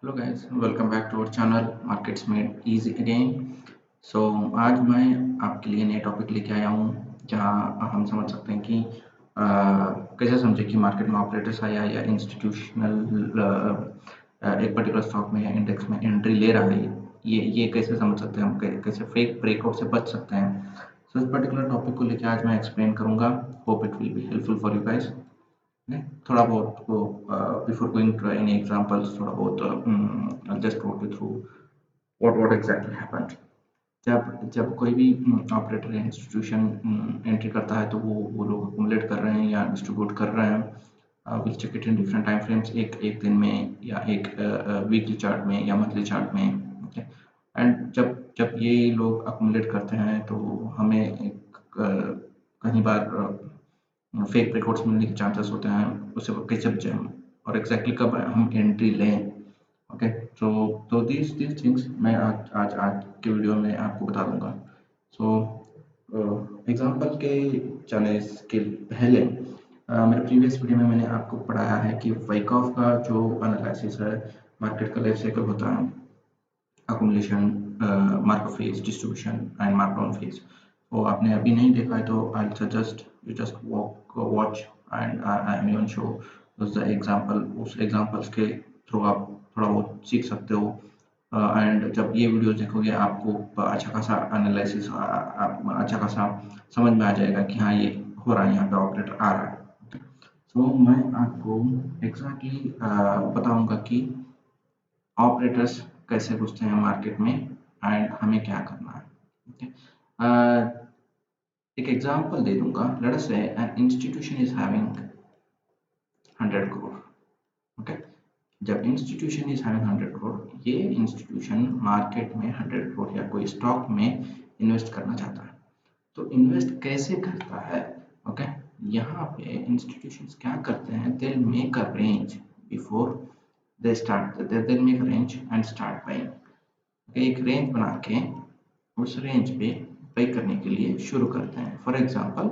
Hello guys, welcome back to our channel markets made easy again. So आज मैं आपके लिए नए टॉपिक लेके आया हूँ जहाँ हम समझ सकते हैं कि कैसे समझे कि मार्केट में ऑपरेटर्स आया या इंस्टीट्यूशनल एक पर्टिकुलर स्टॉक में या इंडेक्स में एंट्री ले रहा है। ये कैसे समझ सकते हैं हम, कैसे फेक ब्रेकआउट से बच सकते हैं। सो इस पर्टिकुलर टॉपिक को लेके आज मैं एक्सप्लेन करूँगा। Hope it will be helpful for you guys. थोड़ा बहुत वो before going to any examples, थोड़ा बहुत I'll just walk you through what exactly happened। जब कोई भी ऑपरेटर या इंस्टीट्यूशन एंट्री करता है तो वो लोग अक्यूमुलेट कर रहे हैं या डिस्ट्रीब्यूट कर रहे हैं। Will check it in different time frames, एक दिन में या एक वीकली चार्ट में या मंथली चार्ट में। ओके। एंड जब जब ये लोग अक्यूमुलेट करते हैं तो हमें कई बार फेक रिकॉर्ड्स मिलने के चांसेस होते हैं। उससे कैसे बचें हम और एग्जैक्टली कब हम एंट्री लें। ओके। तो दीज थिंग्स मैं आज के वीडियो में आपको बता दूंगा। सो एग्जांपल के जाने के पहले मेरे प्रीवियस वीडियो में मैंने आपको पढ़ाया है कि वाइकॉफ का जो एनालिसिस है मार्केट का लाइफ साइकिल होता है, accumulation, markup phase, distribution and markdown phase। तो आपने अभी नहीं देखा है तो I suggest you just watch and I even show उस एग्जांपल, उस एग्जांपल्स के थ्रू आप थोड़ा बहुत सीख सकते हो। एंड जब ये वीडियो देखोगे आपको अच्छा खासा एनालिसिस, अच्छा खासा समझ में आ जाएगा कि हाँ ये हो रहा है, यहाँ पे ऑपरेटर आ रहा है। तो मैं आपको एग्जैक्टली बताऊंगा कि ऑपरेटर्स कैसे घुसते हैं मार्केट में एंड हमें क्या करना है। ओके। एक एग्जांपल दे दूंगा। लेट अस से an institution is having 100 crore. Okay. जब इंस्टीट्यूशन इज हैविंग 100 करोड़, ये इंस्टीट्यूशन मार्केट में 100 करोड़ या कोई स्टॉक में इन्वेस्ट करना चाहता है। तो इन्वेस्ट कैसे करता है? ओके। यहाँ पे इंस्टीट्यूशंस क्या करते हैं, they make a range before they start, they make a range and start buying. एक रेंज बना के उस रेंज पे पे करने के लिए शुरू करते हैं। For example,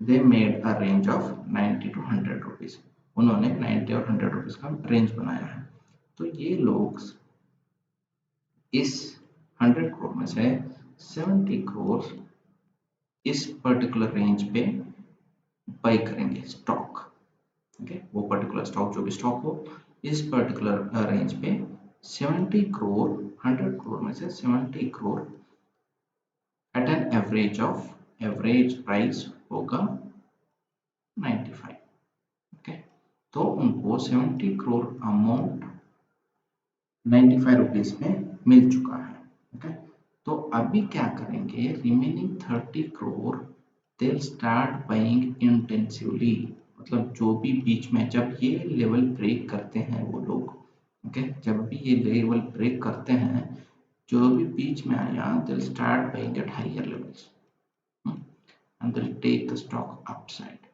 they made a range of 90 to 100 rupees. उन्होंने 90 और 100 रुपीज़ का रेंज बनाया है। तो ये लोग इस 100 करोड़ में से 70 करोड़ इस पर्टिकुलर रेंज पे बाई करेंगे स्टॉक। ओके। वो पर्टिकुलर स्टॉक, जो भी स्टॉक हो, इस पर्टिकुलर रेंज पे 70 करोड़, 100 करोड़ में से 70 crore at an average of, average price होगा 95। ओके। तो उनको 70 करोड़ अमाउंट 95 रुपीज में मिल चुका है। ओके। तो अभी क्या करेंगे, रिमेनिंग 30 करोड़ दे स्टार्ट बाइंग इंटेंसिवली। मतलब जो भी बीच में, जब ये लेवल ब्रेक करते हैं वो लोग, ओके, जब भी ये लेवल ब्रेक करते हैं, जो भी बीच में आया, they start buying at higher levels and they'll take the stock upside।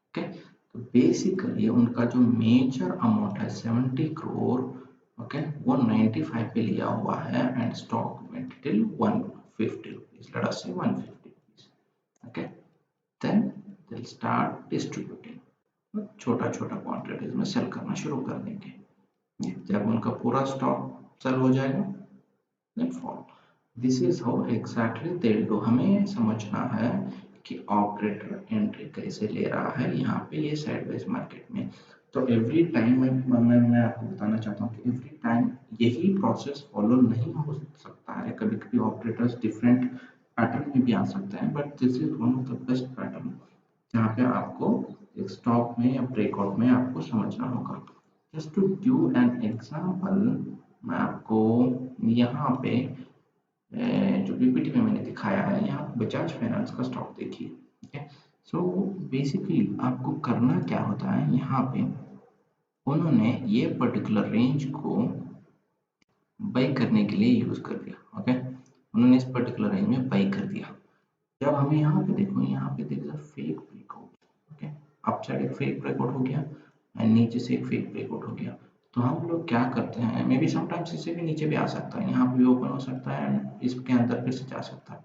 Okay. तो बेसिकली उनका जो मेजर अमाउंट है 70 करोड़, ओके, वो 95 पे लिया हुआ है and stock went till 150 rupees, let us say 150 rupees. Okay. Then they will start distributing, छोटा छोटा क्वांटिटीज में सेल करना शुरू कर देंगे। जब उनका पूरा स्टॉक सेल हो जाएगा, then fall. This is how exactly they do. हमें समझना है कि ऑपरेटर एंट्री कैसे ले रहा है यहाँ पे ये साइडवेज मार्केट में। तो एवरी टाइम मैं आपको बताना चाहता हूँ कि एवरी टाइम यही प्रोसेस फॉलो नहीं हो सकता है। कभी कभी ऑपरेटर्स डिफरेंट पैटर्न में भी आ सकते हैं, but this is one of the best pattern जहाँ पे आपको एक स्टॉक में या ब्रेकआउट में आपको समझना होगा। Just to give an example, मैं आपको यहाँ पे जो पीपीटी में मैंने दिखाया है, यहाँ बजाज फाइनेंस का स्टॉक देखिए। ओके। सो बेसिकली आपको करना क्या होता है, यहाँ पे उन्होंने ये पर्टिकुलर रेंज को बाई करने के लिए यूज कर दिया। ओके। उन्होंने इस पर्टिकुलर रेंज में बाई कर दिया। जब हमें यहाँ पे देखो, यहाँ पे देख फेक ब्रेकआउट। ओके। अपसाइड एक फेक ब्रेकआउट हो गया एंड नीचे से एक फेक ब्रेकआउट हो गया। तो हम लोग क्या करते हैं, मे बी समटाइम्स इससे भी नीचे भी आ सकता है, यहाँ पे भी ओपन हो सकता है एंड इसके अंदर फिर से जा सकता है।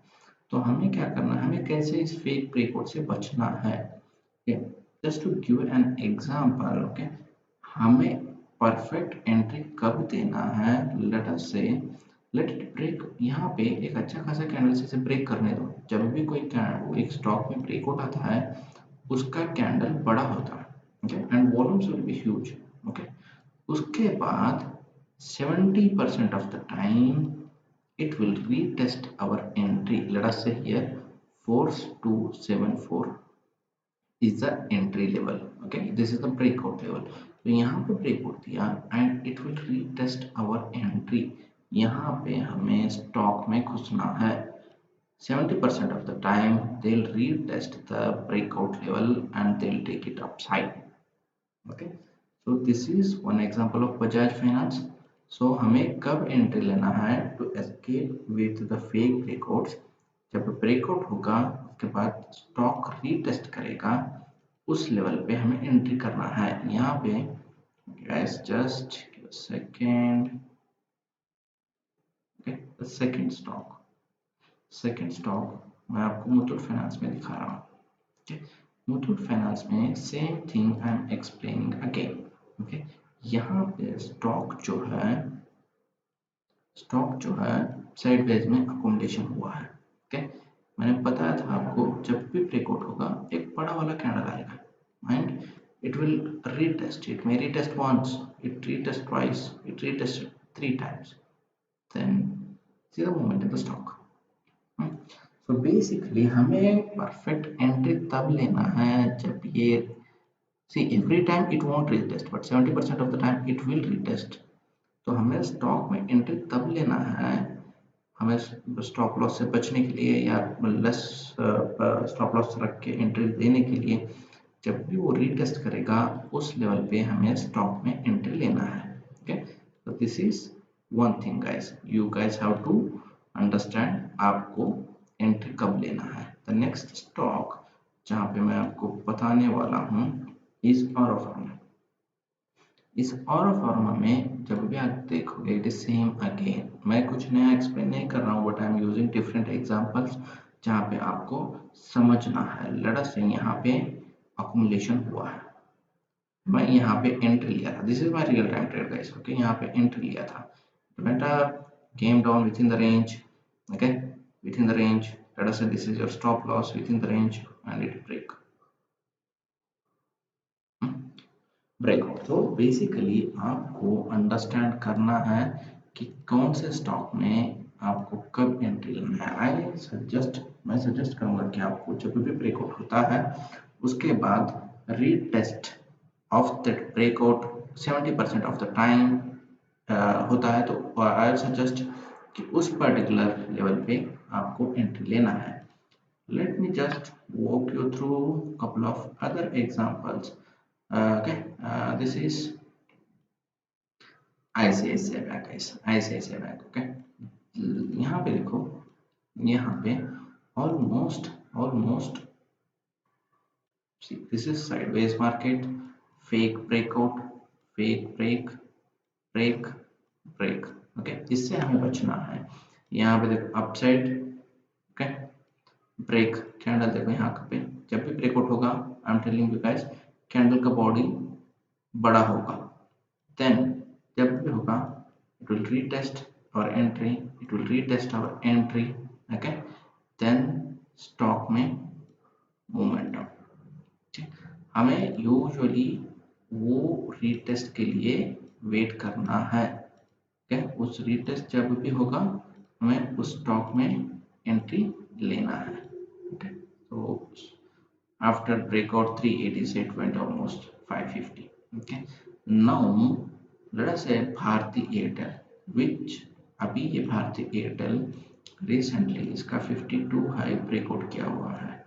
तो हमें क्या करना है, हमें कैसे इस फेक ब्रेकआउट से बचना है। Just to give an example, okay, हमें परफेक्ट एंट्री कब देना है, लेट अस से लेट इट ब्रेक। यहाँ पे एक अच्छा खासा कैंडल से ब्रेक करने दो। जब भी कोई एक स्टॉक में ब्रेकआउट आता है उसका कैंडल बड़ा होता है, okay, and volumes will be huge, okay. उसके बाद 70% of the time it will retest our entry. Let us say here 4274 is the entry level, okay, this is the breakout level. तो यहाँ पे breakout दिया and it will retest our entry. यहाँ पे हमें stock में घुसना है। 70% of the time they'll retest the breakout level and they'll take it upside, okay. So this is one example of Bajaj Finance. So हमें कब entry लेना है to escape with the fake breakouts. जब breakout होगा उसके बाद stock retest करेगा उस लेवल पे हमें एंट्री करना है। यहाँ पे guys just second, okay, second stock मैं आपको मुथूट फाइनेंस में दिखा रहा हूँ। मुथूट फाइनेंस में same thing I am explaining again, okay. यहाँ पे स्टॉक जो है साइडवेज में अकोमोडेशन हुआ है, ओके। मैंने बताया था आपको जब भी ब्रेकआउट होगा एक बड़ा वाला कैंडल आएगा and it will retest. It may retest once, it retest twice, it retest 3 times. Then see the movement in the stock. So basically हमें परफेक्ट एंट्री तब लेना है जब ये see every time it won't retest but 70% of the time it will retest. तो हमें stock में entry तब लेना है, हमें स्टॉप लॉस से बचने के लिए या लेस स्टॉप लॉस रख के एंट्री देने के लिए जब भी वो रीटेस्ट करेगा उस लेवल पे हमें स्टॉक में एंट्री लेना है, ओके। तो this is one thing guys, you guys have to understand आपको एंट्री कब लेना है। द नेक्स्ट स्टॉक जहाँ पे मैं आपको बताने वाला हूँ इज ऑरो फार्मा। इस ऑरो फार्मा में जब भी आप देखोगे इट इज सेम अगेन, मैं कुछ नया एक्सप्लेन नहीं कर रहा हूँ but I am using different examples जहाँ पे आपको समझना है। लेट अस से यहाँ पे अकुमुलेशन हुआ है, मैं यहाँ पे एंट्री लिया था, this is my real time trade guys, okay. यहाँ पे एंट्री लिया था, went up, came down within the range, okay, within the range. Let us say this is your stop loss within the range and it break, breakout. तो basically आपको understand करना है कि कौन से स्टॉक में आपको कब एंट्री लेना है। मैं सजेस्ट करूंगा कि आपको जब भी ब्रेकआउट होता है उसके बाद retest of that breakout 70% of the time होता है, तो आई सजेस्ट कि उस पर्टिकुलर लेवल पे आपको एंट्री लेना है। Let me just walk you through a couple of other examples. Okay, this is ICICI Bank, guys. ICICI Bank, okay. यहाँ पे देखो, यहाँ पे almost see this is sideways market, fake breakout, fake break, okay. इससे हमें बचना है। यहाँ पे देखो अपसाइड, okay, ब्रेक कैंडल देखो यहाँ पे जब भी ब्रेकआउट होगा I am telling you guys candle का बॉडी बड़ा होगा, देन जब भी होगा it will retest our entry, it will retest our entry, okay, then stock में मोमेंटम। हमें यूजुअली वो रीटेस्ट के लिए वेट करना है, ओके। उस रीटेस्ट जब भी होगा हमें उस स्टॉक में एंट्री लेना है, okay. So after breakout 386 it went almost 550, okay. Now let us say Bharti Airtel, which अभी ये भारती एयरटेल रिसेंटली इसका 52 हाई ब्रेकआउट किया हुआ है।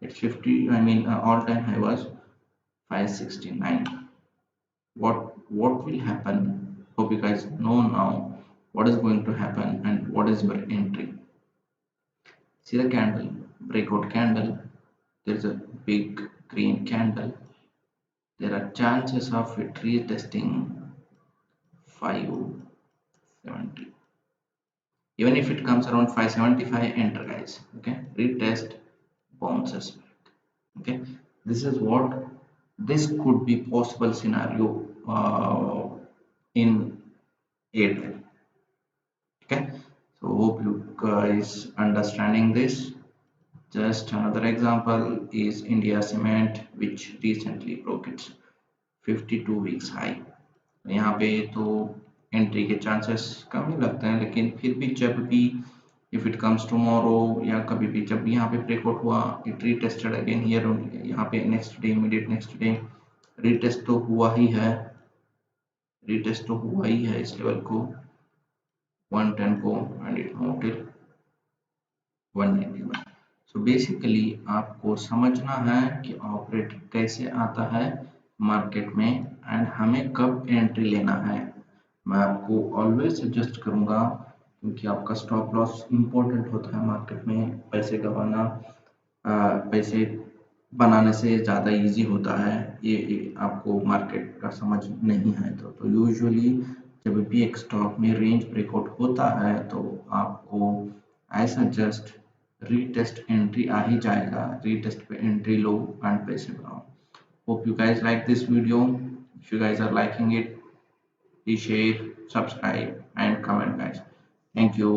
It's 50 I mean all time high was 569। what will happen, hope you guys know now what is going to happen and what is your entry. See the candle, breakout candle, there is a big green candle, there are chances of it retesting 570. Even if it comes around 575, enter guys, okay. Retest, bounces back, okay. This could be possible scenario in Airtel. Okay, so hope you guys understanding this. Just another example is India Cement, which recently broke its 52 weeks high. यहाँ पे तो entry के chances कम ही लगते हैं, लेकिन फिर भी जब भी इफ इट कम्स टुमारो या कभी भी जब भी यहाँ पे ब्रेकआउट हुआ, इट रीटेस्टेड अगेन हियर ओनली, यहाँ पे next day immediate next day retest तो हुआ ही है, रीटेस्ट तो हुआ ही है इस लेवल को 110 को, and it move till 191। So basically आपको समझना है कि ऑपरेटर कैसे आता है मार्केट में एंड हमें कब एंट्री लेना है। मैं आपको ऑलवेज सजेस्ट करूंगा, क्योंकि आपका स्टॉप लॉस इम्पोर्टेंट होता है मार्केट में। पैसे गंवाना पैसे बनाने से ज़्यादा इजी होता है, ये आपको मार्केट का समझ नहीं है तो यूजुअली जब भी एक स्टॉक में रेंज ब्रेकआउट होता है तो आपको ऐसा जस्ट रीटेस्ट एंट्री आ ही जाएगा, रीटेस्ट पे एंट्री लो एंड पैसे बनाओ। Hope you guys like this video. If you guys are liking it, please share, subscribe and comment guys. Thank you.